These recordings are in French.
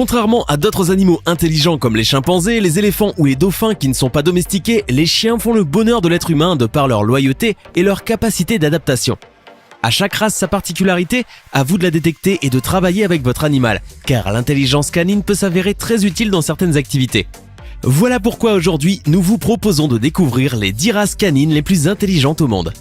Contrairement à d'autres animaux intelligents comme les chimpanzés, les éléphants ou les dauphins qui ne sont pas domestiqués, les chiens font le bonheur de l'être humain de par leur loyauté et leur capacité d'adaptation. À chaque race sa particularité, à vous de la détecter et de travailler avec votre animal, car l'intelligence canine peut s'avérer très utile dans certaines activités. Voilà pourquoi aujourd'hui, nous vous proposons de découvrir les 10 races canines les plus intelligentes au monde.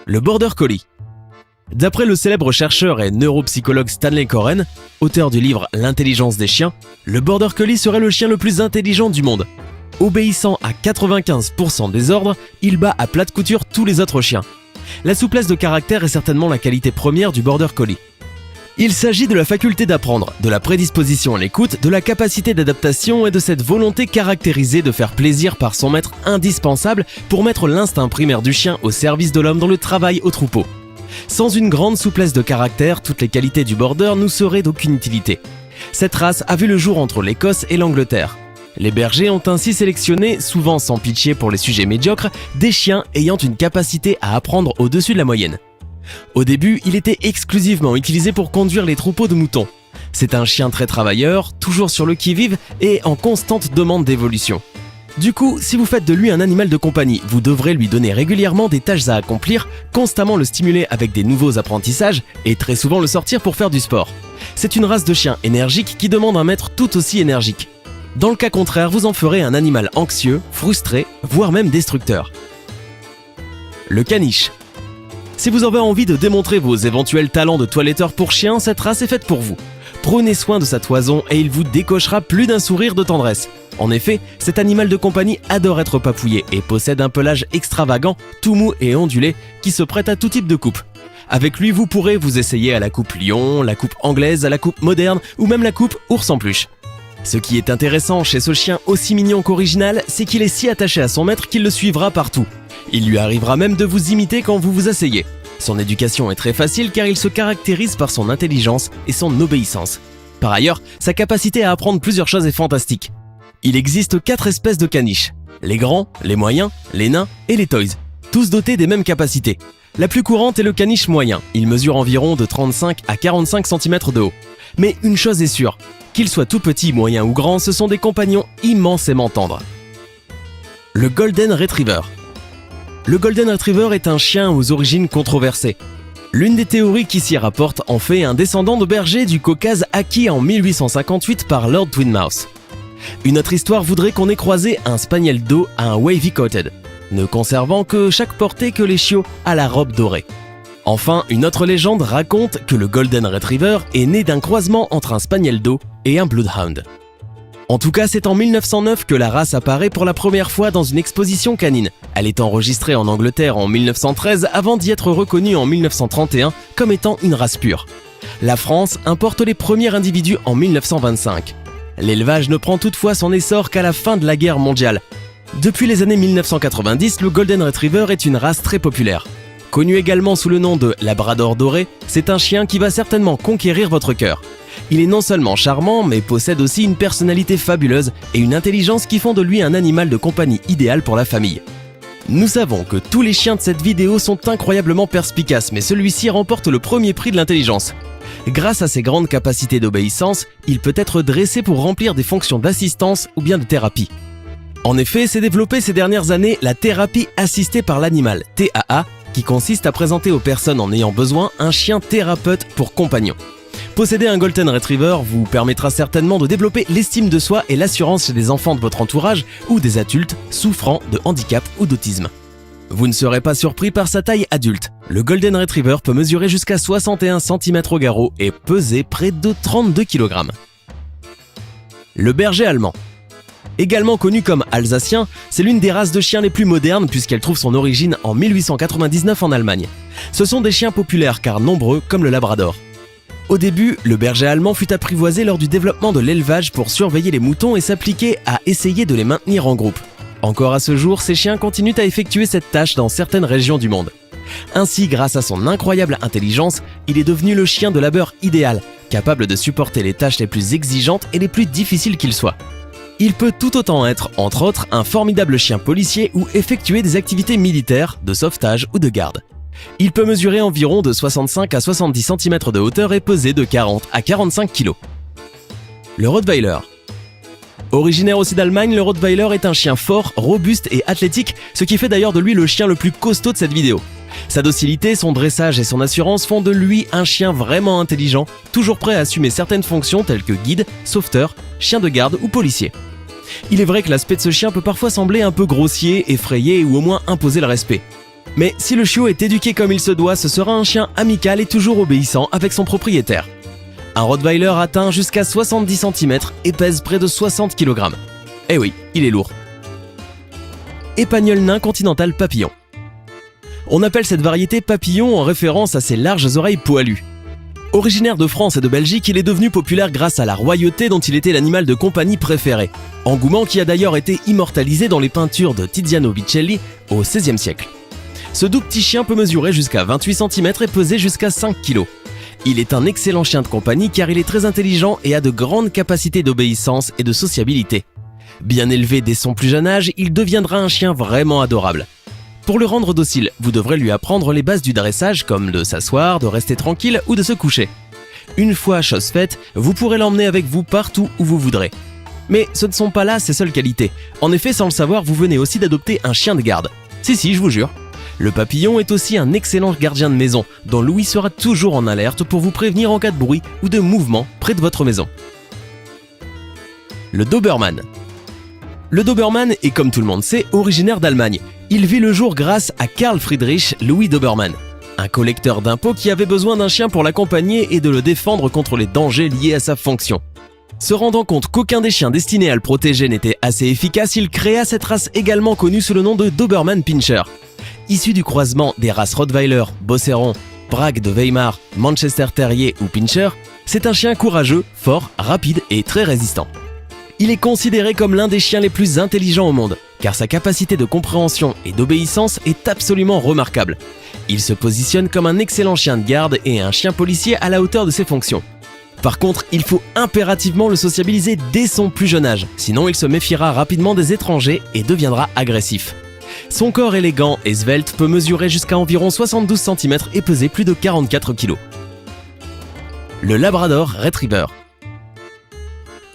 Le Border Collie. D'après le célèbre chercheur et neuropsychologue Stanley Coren, auteur du livre L'intelligence des chiens, le Border Collie serait le chien le plus intelligent du monde. Obéissant à 95% des ordres, il bat à plate couture tous les autres chiens. La souplesse de caractère est certainement la qualité première du Border Collie. Il s'agit de la faculté d'apprendre, de la prédisposition à l'écoute, de la capacité d'adaptation et de cette volonté caractérisée de faire plaisir par son maître indispensable pour mettre l'instinct primaire du chien au service de l'homme dans le travail au troupeau. Sans une grande souplesse de caractère, toutes les qualités du Border nous seraient d'aucune utilité. Cette race a vu le jour entre l'Écosse et l'Angleterre. Les bergers ont ainsi sélectionné, souvent sans pitié pour les sujets médiocres, des chiens ayant une capacité à apprendre au-dessus de la moyenne. Au début, il était exclusivement utilisé pour conduire les troupeaux de moutons. C'est un chien très travailleur, toujours sur le qui-vive et en constante demande d'évolution. Du coup, si vous faites de lui un animal de compagnie, vous devrez lui donner régulièrement des tâches à accomplir, constamment le stimuler avec des nouveaux apprentissages et très souvent le sortir pour faire du sport. C'est une race de chien énergique qui demande un maître tout aussi énergique. Dans le cas contraire, vous en ferez un animal anxieux, frustré, voire même destructeur. Le caniche. Si vous avez envie de démontrer vos éventuels talents de toiletteur pour chien, cette race est faite pour vous. Prenez soin de sa toison et il vous décochera plus d'un sourire de tendresse. En effet, cet animal de compagnie adore être papouillé et possède un pelage extravagant, tout mou et ondulé, qui se prête à tout type de coupe. Avec lui, vous pourrez vous essayer à la coupe lion, la coupe anglaise, à la coupe moderne ou même la coupe ours en peluche. Ce qui est intéressant chez ce chien aussi mignon qu'original, c'est qu'il est si attaché à son maître qu'il le suivra partout. Il lui arrivera même de vous imiter quand vous vous asseyez. Son éducation est très facile car il se caractérise par son intelligence et son obéissance. Par ailleurs, sa capacité à apprendre plusieurs choses est fantastique. Il existe 4 espèces de caniches. Les grands, les moyens, les nains et les toys. Tous dotés des mêmes capacités. La plus courante est le caniche moyen. Il mesure environ de 35 à 45 cm de haut. Mais une chose est sûre, qu'il soit tout petit, moyen ou grand, ce sont des compagnons immensément tendres. Le Golden Retriever. Le Golden Retriever est un chien aux origines controversées. L'une des théories qui s'y rapporte en fait un descendant de berger du Caucase acquis en 1858 par Lord Twinmouth. Une autre histoire voudrait qu'on ait croisé un spaniel d'eau à un wavy coated, ne conservant que chaque portée que les chiots à la robe dorée. Enfin, une autre légende raconte que le Golden Retriever est né d'un croisement entre un spaniel d'eau et un bloodhound. En tout cas, c'est en 1909 que la race apparaît pour la première fois dans une exposition canine. Elle est enregistrée en Angleterre en 1913 avant d'y être reconnue en 1931 comme étant une race pure. La France importe les premiers individus en 1925. L'élevage ne prend toutefois son essor qu'à la fin de la guerre mondiale. Depuis les années 1990, le Golden Retriever est une race très populaire. Connu également sous le nom de Labrador doré, c'est un chien qui va certainement conquérir votre cœur. Il est non seulement charmant, mais possède aussi une personnalité fabuleuse et une intelligence qui font de lui un animal de compagnie idéal pour la famille. Nous savons que tous les chiens de cette vidéo sont incroyablement perspicaces, mais celui-ci remporte le premier prix de l'intelligence. Grâce à ses grandes capacités d'obéissance, il peut être dressé pour remplir des fonctions d'assistance ou bien de thérapie. En effet, s'est développée ces dernières années la thérapie assistée par l'animal, TAA, qui consiste à présenter aux personnes en ayant besoin un chien thérapeute pour compagnon. Posséder un Golden Retriever vous permettra certainement de développer l'estime de soi et l'assurance chez des enfants de votre entourage ou des adultes souffrant de handicap ou d'autisme. Vous ne serez pas surpris par sa taille adulte. Le Golden Retriever peut mesurer jusqu'à 61 cm au garrot et peser près de 32 kg. Le berger allemand. Également connu comme alsacien, c'est l'une des races de chiens les plus modernes puisqu'elle trouve son origine en 1899 en Allemagne. Ce sont des chiens populaires car nombreux comme le labrador. Au début, le berger allemand fut apprivoisé lors du développement de l'élevage pour surveiller les moutons et s'appliquer à essayer de les maintenir en groupe. Encore à ce jour, ces chiens continuent à effectuer cette tâche dans certaines régions du monde. Ainsi, grâce à son incroyable intelligence, il est devenu le chien de labeur idéal, capable de supporter les tâches les plus exigeantes et les plus difficiles qu'il soit. Il peut tout autant être, entre autres, un formidable chien policier ou effectuer des activités militaires, de sauvetage ou de garde. Il peut mesurer environ de 65 à 70 cm de hauteur et peser de 40 à 45 kg. Le Rottweiler. Originaire aussi d'Allemagne, le Rottweiler est un chien fort, robuste et athlétique, ce qui fait d'ailleurs de lui le chien le plus costaud de cette vidéo. Sa docilité, son dressage et son assurance font de lui un chien vraiment intelligent, toujours prêt à assumer certaines fonctions telles que guide, sauveteur, chien de garde ou policier. Il est vrai que l'aspect de ce chien peut parfois sembler un peu grossier, effrayé ou au moins imposer le respect. Mais si le chiot est éduqué comme il se doit, ce sera un chien amical et toujours obéissant avec son propriétaire. Un Rottweiler atteint jusqu'à 70 cm et pèse près de 60 kg. Eh oui, il est lourd. Épagneul nain continental papillon. On appelle cette variété papillon en référence à ses larges oreilles poilues. Originaire de France et de Belgique, il est devenu populaire grâce à la royauté dont il était l'animal de compagnie préféré. Engouement qui a d'ailleurs été immortalisé dans les peintures de Tiziano Biccelli au XVIe siècle. Ce doux petit chien peut mesurer jusqu'à 28 cm et peser jusqu'à 5 kg. Il est un excellent chien de compagnie car il est très intelligent et a de grandes capacités d'obéissance et de sociabilité. Bien élevé dès son plus jeune âge, il deviendra un chien vraiment adorable. Pour le rendre docile, vous devrez lui apprendre les bases du dressage comme de s'asseoir, de rester tranquille ou de se coucher. Une fois chose faite, vous pourrez l'emmener avec vous partout où vous voudrez. Mais ce ne sont pas là ses seules qualités. En effet, sans le savoir, vous venez aussi d'adopter un chien de garde. Si, je vous jure. Le papillon est aussi un excellent gardien de maison, dont Louis sera toujours en alerte pour vous prévenir en cas de bruit ou de mouvement près de votre maison. Le Doberman. Le Doberman est, comme tout le monde sait, originaire d'Allemagne. Il vit le jour grâce à Karl Friedrich Louis Doberman, un collecteur d'impôts qui avait besoin d'un chien pour l'accompagner et de le défendre contre les dangers liés à sa fonction. Se rendant compte qu'aucun des chiens destinés à le protéger n'était assez efficace, il créa cette race également connue sous le nom de Doberman Pinscher. Issu du croisement des races Rottweiler, Bosseron, Prague de Weimar, Manchester Terrier ou Pinscher, c'est un chien courageux, fort, rapide et très résistant. Il est considéré comme l'un des chiens les plus intelligents au monde, car sa capacité de compréhension et d'obéissance est absolument remarquable. Il se positionne comme un excellent chien de garde et un chien policier à la hauteur de ses fonctions. Par contre, il faut impérativement le sociabiliser dès son plus jeune âge, sinon il se méfiera rapidement des étrangers et deviendra agressif. Son corps élégant et svelte peut mesurer jusqu'à environ 72 cm et peser plus de 44 kg. Le Labrador Retriever.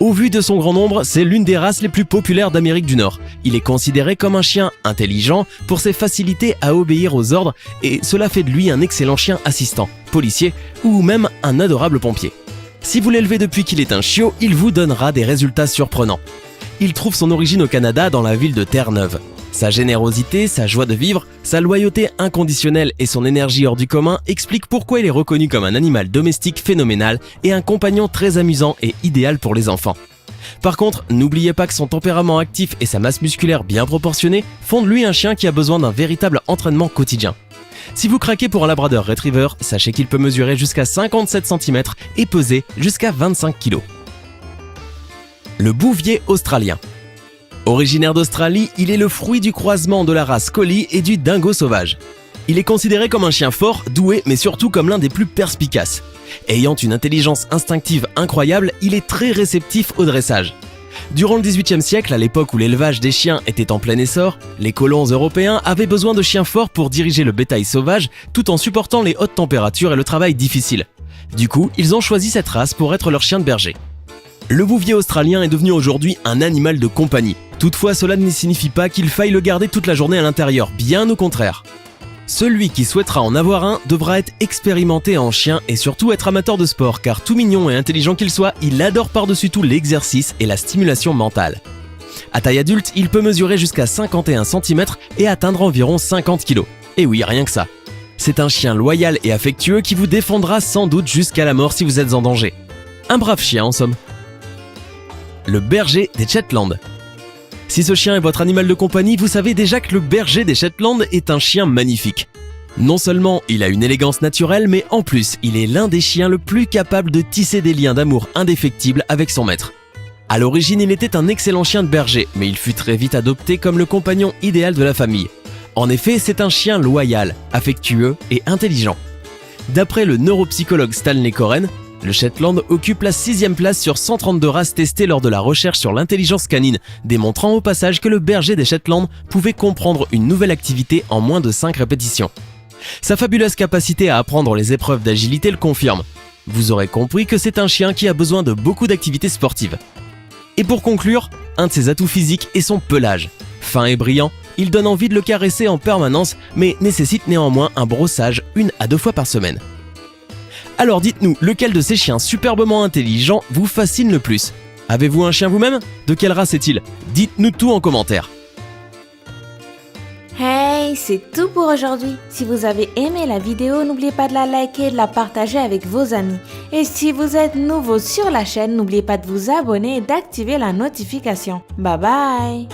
Au vu de son grand nombre, c'est l'une des races les plus populaires d'Amérique du Nord. Il est considéré comme un chien intelligent pour ses facilités à obéir aux ordres et cela fait de lui un excellent chien assistant, policier ou même un adorable pompier. Si vous l'élevez depuis qu'il est un chiot, il vous donnera des résultats surprenants. Il trouve son origine au Canada dans la ville de Terre-Neuve. Sa générosité, sa joie de vivre, sa loyauté inconditionnelle et son énergie hors du commun expliquent pourquoi il est reconnu comme un animal domestique phénoménal et un compagnon très amusant et idéal pour les enfants. Par contre, n'oubliez pas que son tempérament actif et sa masse musculaire bien proportionnée font de lui un chien qui a besoin d'un véritable entraînement quotidien. Si vous craquez pour un Labrador Retriever, sachez qu'il peut mesurer jusqu'à 57 cm et peser jusqu'à 25 kg. Le Bouvier australien. Originaire d'Australie, il est le fruit du croisement de la race Collie et du dingo sauvage. Il est considéré comme un chien fort, doué, mais surtout comme l'un des plus perspicaces. Ayant une intelligence instinctive incroyable, il est très réceptif au dressage. Durant le XVIIIe siècle, à l'époque où l'élevage des chiens était en plein essor, les colons européens avaient besoin de chiens forts pour diriger le bétail sauvage tout en supportant les hautes températures et le travail difficile. Du coup, ils ont choisi cette race pour être leur chien de berger. Le bouvier australien est devenu aujourd'hui un animal de compagnie. Toutefois, cela ne signifie pas qu'il faille le garder toute la journée à l'intérieur, bien au contraire. Celui qui souhaitera en avoir un devra être expérimenté en chien et surtout être amateur de sport, car tout mignon et intelligent qu'il soit, il adore par-dessus tout l'exercice et la stimulation mentale. À taille adulte, il peut mesurer jusqu'à 51 cm et atteindre environ 50 kg. Et oui, rien que ça. C'est un chien loyal et affectueux qui vous défendra sans doute jusqu'à la mort si vous êtes en danger. Un brave chien en somme. Le berger des Shetland. Si ce chien est votre animal de compagnie, vous savez déjà que le berger des Shetland est un chien magnifique. Non seulement il a une élégance naturelle, mais en plus, il est l'un des chiens le plus capable de tisser des liens d'amour indéfectibles avec son maître. À l'origine, il était un excellent chien de berger, mais il fut très vite adopté comme le compagnon idéal de la famille. En effet, c'est un chien loyal, affectueux et intelligent. D'après le neuropsychologue Stanley Coren, le Shetland occupe la 6e place sur 132 races testées lors de la recherche sur l'intelligence canine, démontrant au passage que le berger des Shetland pouvait comprendre une nouvelle activité en moins de 5 répétitions. Sa fabuleuse capacité à apprendre les épreuves d'agilité le confirme. Vous aurez compris que c'est un chien qui a besoin de beaucoup d'activités sportives. Et pour conclure, un de ses atouts physiques est son pelage. Fin et brillant, il donne envie de le caresser en permanence, mais nécessite néanmoins un brossage 1 à 2 fois par semaine. Alors dites-nous, lequel de ces chiens superbement intelligents vous fascine le plus? Avez-vous un chien vous-même? De quelle race est-il? Dites-nous tout en commentaire. Hey, c'est tout pour aujourd'hui. Si vous avez aimé la vidéo, n'oubliez pas de la liker et de la partager avec vos amis. Et si vous êtes nouveau sur la chaîne, n'oubliez pas de vous abonner et d'activer la notification. Bye bye!